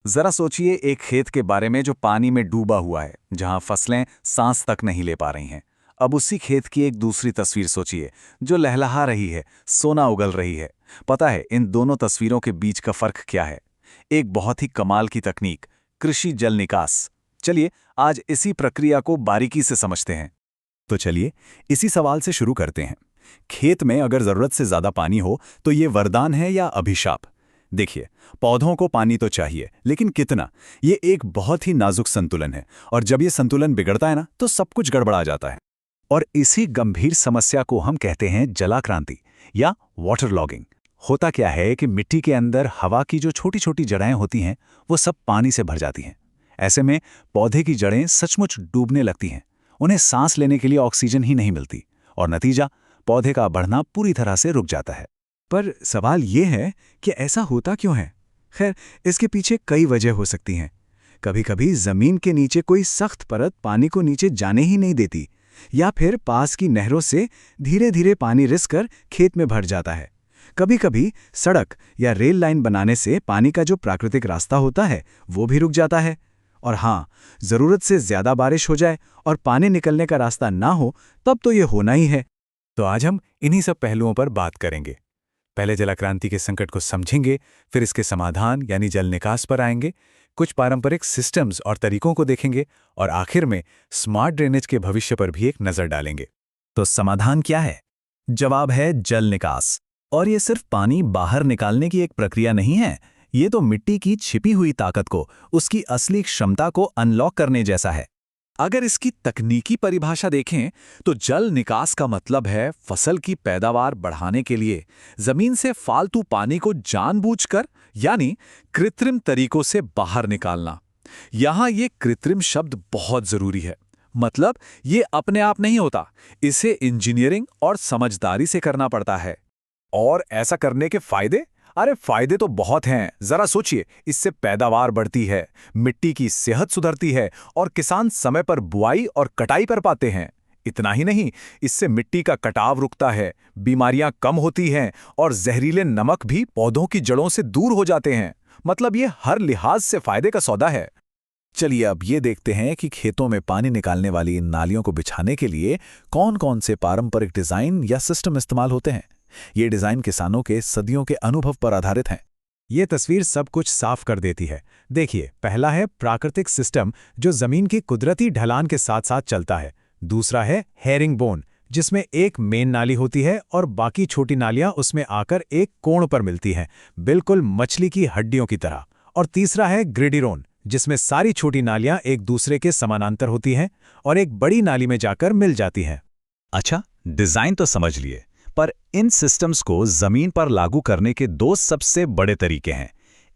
जरा सोचिए एक खेत के बारे में जो पानी में डूबा हुआ है, जहां फसलें सांस तक नहीं ले पा रही हैं। अब उसी खेत की एक दूसरी तस्वीर सोचिए, जो लहलहा रही है, सोना उगल रही है। पता है इन दोनों तस्वीरों के बीच का फर्क क्या है? एक बहुत ही कमाल की तकनीक, कृषि जल निकास। चलिए आज इसी प्रक्रिया को बारीकी से समझते हैं। तो चलिए इसी सवाल से शुरू करते हैं। खेत में अगर जरूरत से ज्यादा पानी हो तो ये वरदान है या अभिशाप? देखिए, पौधों को पानी तो चाहिए, लेकिन कितना? ये एक बहुत ही नाजुक संतुलन है, और जब ये संतुलन बिगड़ता है ना, तो सब कुछ गड़बड़ा जाता है। और इसी गंभीर समस्या को हम कहते हैं जलाक्रांति या वाटर लॉगिंग। होता क्या है कि मिट्टी के अंदर हवा की जो छोटी छोटी जड़ें होती हैं, वो सब पानी से भर जाती हैं। ऐसे में पौधे की जड़ें सचमुच डूबने लगती हैं। उन्हें सांस लेने के लिए ऑक्सीजन ही नहीं मिलती, और नतीजा, पौधे का बढ़ना पूरी तरह से रुक जाता है। पर सवाल ये है कि ऐसा होता क्यों है? खैर, इसके पीछे कई वजह हो सकती हैं। कभी कभी जमीन के नीचे कोई सख्त परत पानी को नीचे जाने ही नहीं देती, या फिर पास की नहरों से धीरे धीरे पानी रिसकर खेत में भर जाता है। कभी कभी सड़क या रेल लाइन बनाने से पानी का जो प्राकृतिक रास्ता होता है वो भी रुक जाता है। और हाँ, जरूरत से ज्यादा बारिश हो जाए और पानी निकलने का रास्ता ना हो, तब तो ये होना ही है। तो आज हम इन्हीं सब पहलुओं पर बात करेंगे। पहले जलाक्रांति के संकट को समझेंगे, फिर इसके समाधान यानी जल निकास पर आएंगे, कुछ पारंपरिक सिस्टम्स और तरीकों को देखेंगे, और आखिर में स्मार्ट ड्रेनेज के भविष्य पर भी एक नजर डालेंगे। तो समाधान क्या है? जवाब है जल निकास। और ये सिर्फ पानी बाहर निकालने की एक प्रक्रिया नहीं है, ये तो मिट्टी की छिपी हुई ताकत को, उसकी असली क्षमता को अनलॉक करने जैसा है। अगर इसकी तकनीकी परिभाषा देखें तो जल निकास का मतलब है फसल की पैदावार बढ़ाने के लिए जमीन से फालतू पानी को जानबूझकर यानी कृत्रिम तरीकों से बाहर निकालना। यहां ये कृत्रिम शब्द बहुत जरूरी है। मतलब ये अपने आप नहीं होता, इसे इंजीनियरिंग और समझदारी से करना पड़ता है। और ऐसा करने के फायदे? अरे फायदे तो बहुत हैं। जरा सोचिए, इससे पैदावार बढ़ती है, मिट्टी की सेहत सुधरती है, और किसान समय पर बुआई और कटाई कर पाते हैं। इतना ही नहीं, इससे मिट्टी का कटाव रुकता है, बीमारियां कम होती हैं, और जहरीले नमक भी पौधों की जड़ों से दूर हो जाते हैं। मतलब ये हर लिहाज से फायदे का सौदा है। चलिए अब ये देखते हैं कि खेतों में पानी निकालने वाली इन नालियों को बिछाने के लिए कौन कौन से पारंपरिक डिजाइन या सिस्टम इस्तेमाल होते हैं। ये डिजाइन किसानों के सदियों के अनुभव पर आधारित हैं। ये तस्वीर सब कुछ साफ कर देती है। देखिए, पहला है प्राकृतिक सिस्टम, जो जमीन की कुदरती ढलान के साथ साथ चलता है। दूसरा है हेरिंग बोन, जिसमें एक मेन नाली होती है और बाकी छोटी नालियां उसमें आकर एक कोण पर मिलती हैं, बिल्कुल मछली की हड्डियों की तरह। और तीसरा है ग्रिडिरोन, जिसमें सारी छोटी नालियां एक दूसरे के समानांतर होती हैं और एक बड़ी नाली में जाकर मिल जाती हैं। अच्छा, डिजाइन तो समझ लिए, पर इन सिस्टम्स को जमीन पर लागू करने के दो सबसे बड़े तरीके हैं।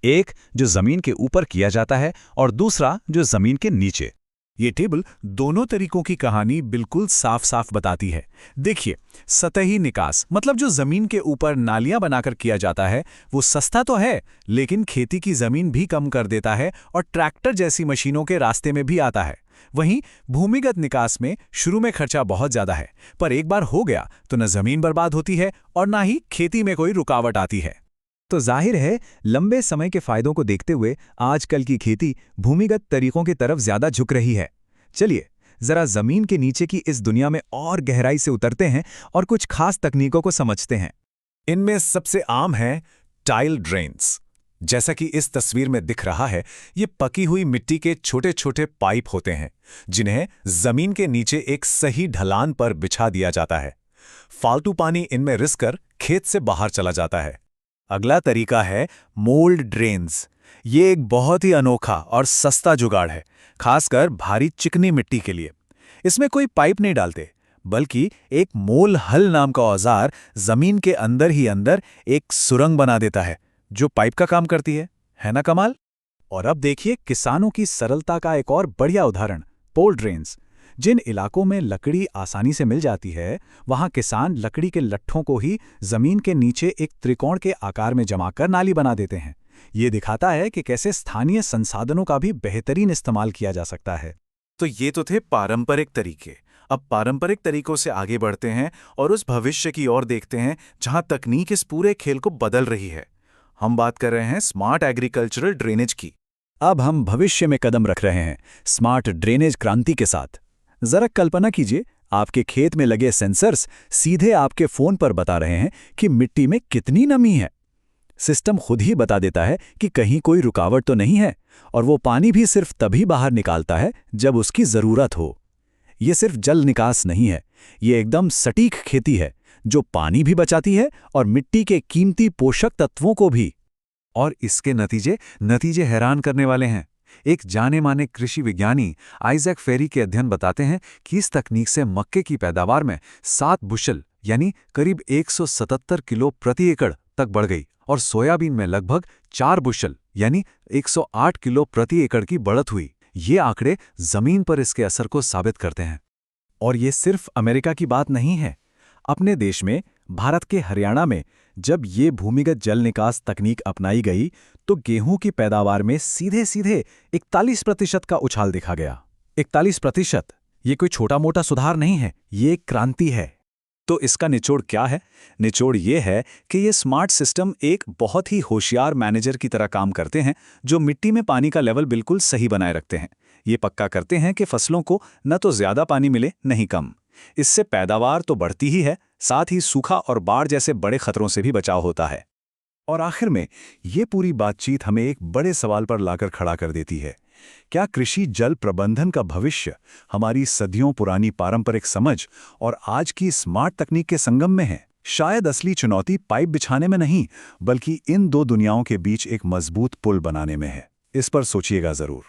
एक जो जमीन के ऊपर किया जाता है, और दूसरा जो जमीन के नीचे। ये टेबल दोनों तरीकों की कहानी बिल्कुल साफ साफ बताती है। देखिए, सतही निकास मतलब जो जमीन के ऊपर नालियां बनाकर किया जाता है, वो सस्ता तो है, लेकिन खेती की जमीन भी कम कर देता है और ट्रैक्टर जैसी मशीनों के रास्ते में भी आता है। वहीं भूमिगत निकास में शुरू में खर्चा बहुत ज्यादा है, पर एक बार हो गया तो न जमीन बर्बाद होती है और ना ही खेती में कोई रुकावट आती है। तो जाहिर है, लंबे समय के फायदों को देखते हुए आजकल की खेती भूमिगत तरीकों की तरफ ज्यादा झुक रही है। चलिए जरा जमीन के नीचे की इस दुनिया में और गहराई से उतरते हैं और कुछ खास तकनीकों को समझते हैं। इनमें सबसे आम है टाइल ड्रेन्स। जैसा कि इस तस्वीर में दिख रहा है, ये पकी हुई मिट्टी के छोटे छोटे पाइप होते हैं, जिन्हें जमीन के नीचे एक सही ढलान पर बिछा दिया जाता है। फालतू पानी इनमें रिसकर खेत से बाहर चला जाता है। अगला तरीका है मोल्ड ड्रेन्स। ये एक बहुत ही अनोखा और सस्ता जुगाड़ है, खासकर भारी चिकनी मिट्टी के लिए। इसमें कोई पाइप नहीं डालते, बल्कि एक मोल हल नाम का औजार जमीन के अंदर ही अंदर एक सुरंग बना देता है, जो पाइप का काम करती है ना कमाल? और अब देखिए किसानों की सरलता का एक और बढ़िया उदाहरण, पोल ड्रेन्स। जिन इलाकों में लकड़ी आसानी से मिल जाती है, वहां किसान लकड़ी के लट्ठों को ही जमीन के नीचे एक त्रिकोण के आकार में जमाकर नाली बना देते हैं। ये दिखाता है कि कैसे स्थानीय संसाधनों का भी बेहतरीन इस्तेमाल किया जा सकता है। तो ये तो थे पारंपरिक तरीके। अब पारंपरिक तरीकों से आगे बढ़ते हैं और उस भविष्य की ओर देखते हैं जहां तकनीक इस पूरे खेल को बदल रही है। हम बात कर रहे हैं स्मार्ट एग्रीकल्चरल ड्रेनेज की। अब हम भविष्य में कदम रख रहे हैं, स्मार्ट ड्रेनेज क्रांति के साथ। जरा कल्पना कीजिए, आपके खेत में लगे सेंसर्स सीधे आपके फोन पर बता रहे हैं कि मिट्टी में कितनी नमी है। सिस्टम खुद ही बता देता है कि कहीं कोई रुकावट तो नहीं है, और वो पानी भी सिर्फ तभी बाहर निकालता है जब उसकी जरूरत हो। ये सिर्फ जल निकास नहीं है, ये एकदम सटीक खेती है, जो पानी भी बचाती है और मिट्टी के कीमती पोषक तत्वों को भी। और इसके नतीजे हैरान करने वाले हैं। एक जाने माने कृषि विज्ञानी आइजैक फेरी के अध्ययन बताते हैं कि इस तकनीक से मक्के की पैदावार में 7 बुशल यानी करीब 177 किलो प्रति एकड़ तक बढ़ गई, और सोयाबीन में लगभग 4 बुशल यानी 108 किलो प्रति एकड़ की बढ़त हुई। ये आंकड़े जमीन पर इसके असर को साबित करते हैं। और ये सिर्फ अमेरिका की बात नहीं है। अपने देश में, भारत के हरियाणा में जब ये भूमिगत जल निकास तकनीक अपनाई गई तो गेहूं की पैदावार में सीधे सीधे 41% का उछाल देखा गया। 41%! ये कोई छोटा मोटा सुधार नहीं है, ये एक क्रांति है। तो इसका निचोड़ क्या है? निचोड़ ये है कि ये स्मार्ट सिस्टम एक बहुत ही होशियार मैनेजर की तरह काम करते हैं, जो मिट्टी में पानी का लेवल बिल्कुल सही बनाए रखते हैं। ये पक्का करते हैं कि फसलों को न तो ज्यादा पानी मिले, न ही कम। इससे पैदावार तो बढ़ती ही है, साथ ही सूखा और बाढ़ जैसे बड़े खतरों से भी बचाव होता है। और आखिर में ये पूरी बातचीत हमें एक बड़े सवाल पर लाकर खड़ा कर देती है। क्या कृषि जल प्रबंधन का भविष्य हमारी सदियों पुरानी पारंपरिक समझ और आज की स्मार्ट तकनीक के संगम में है? शायद असली चुनौती पाइप बिछाने में नहीं, बल्कि इन दो दुनियाओं के बीच एक मजबूत पुल बनाने में है। इस पर सोचिएगा जरूर।